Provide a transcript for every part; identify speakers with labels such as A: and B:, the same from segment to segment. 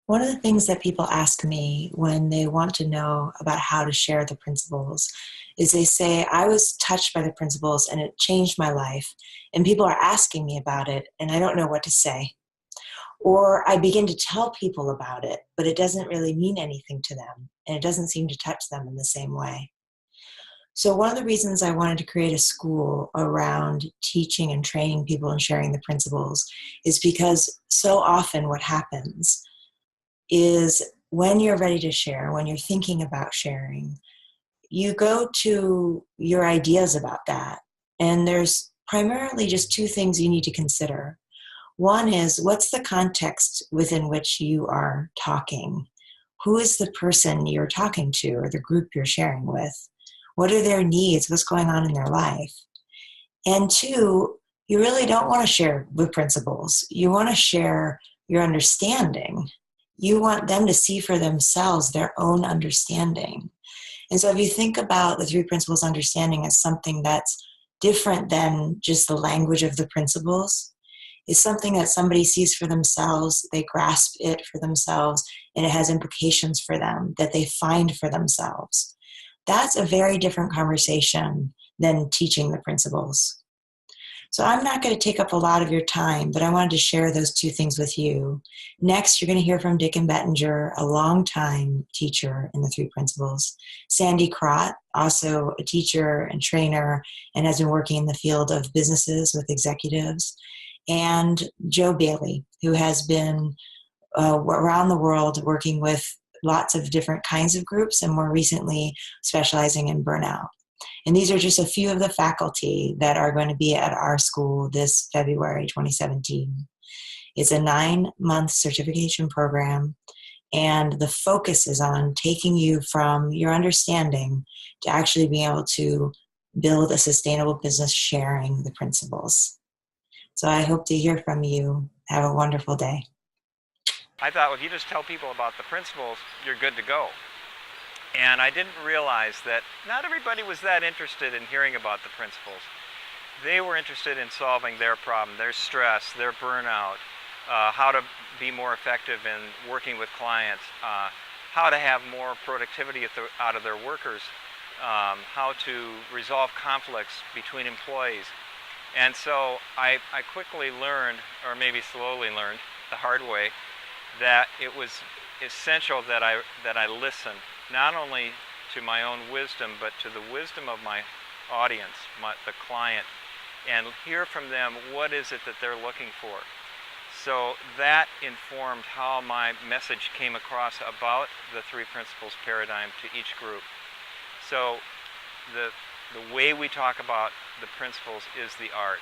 A: One of the things that people ask me when they want to know about how to share the principles is they say, I was touched by the principles and it changed my life. And people are asking me about it and I don't know what to say. Or I begin to tell people about it, but it doesn't really mean anything to them and it doesn't seem to touch them in the same way. So, one of the reasons I wanted to create a school around teaching and training people and sharing the principles is because so often what happens is when you're ready to share, when you're thinking about sharing, you go to your ideas about that. And there's primarily just two things you need to consider. One is, what's the context within which you are talking? Who is the person you're talking to or the group you're sharing with? What are their needs? What's going on in their life? And two, you really don't want to share the principles. You want to share your understanding. You want them to see for themselves their own understanding. And so if you think about the three principles understanding as something that's different than just the language of the principles, it's something that somebody sees for themselves, they grasp it for themselves, and it has implications for them that they find for themselves. That's a very different conversation than teaching the principles. So I'm not going to take up a lot of your time, but I wanted to share those two things with you. Next, you're going to hear from Dick and Bettinger, a longtime teacher in the three principles. Sandy Crott, also a teacher and trainer, and has been working in the field of businesses with executives. And Joe Bailey, who has been around the world working with lots of different kinds of groups and more recently specializing in burnout. And these are just a few of the faculty that are going to be at our school this February 2017. It's a 9-month certification program, and the focus is on taking you from your understanding to actually being able to build a sustainable business sharing the principles. So I hope to hear from you. Have a wonderful day.
B: I thought, well, if you just tell people about the principles, you're good to go. And I didn't realize that not everybody was that interested in hearing about the principles. They were interested in solving their problem, their stress, their burnout, how to be more effective in working with clients, how to have more productivity out of their workers, how to resolve conflicts between employees. And so I quickly learned, or maybe slowly learned the hard way, that it was essential that I listen, not only to my own wisdom, but to the wisdom of my audience, the client, and hear from them what is it that they're looking for. So that informed how my message came across about the three principles paradigm to each group. So the way we talk about the principles is the art.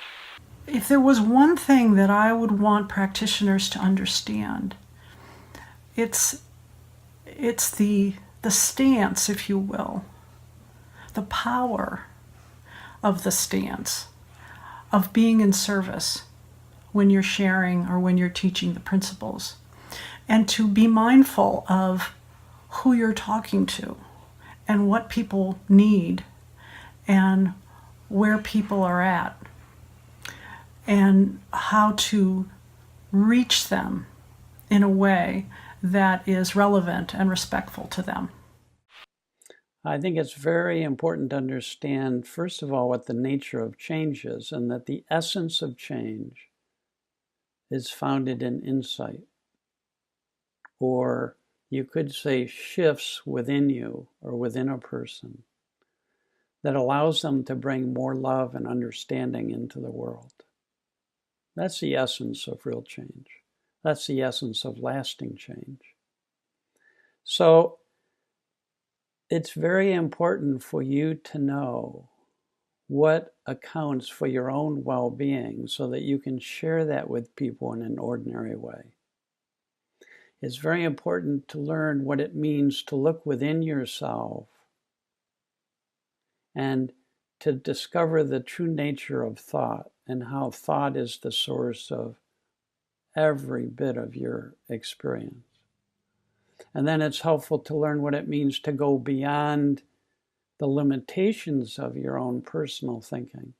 C: If there was one thing that I would want practitioners to understand, it's the stance, if you will, the power of the stance, of being in service when you're sharing or when you're teaching the principles, and to be mindful of who you're talking to and what people need and where people are at and how to reach them in a way that is relevant and respectful to them.
D: I think it's very important to understand, first of all, what the nature of change is, and that the essence of change is founded in insight. Or you could say shifts within you or within a person that allows them to bring more love and understanding into the world. That's the essence of real change. That's the essence of lasting change. So it's very important for you to know what accounts for your own well-being so that you can share that with people in an ordinary way. It's very important to learn what it means to look within yourself and to discover the true nature of thought and how thought is the source of every bit of your experience. And then it's helpful to learn what it means to go beyond the limitations of your own personal thinking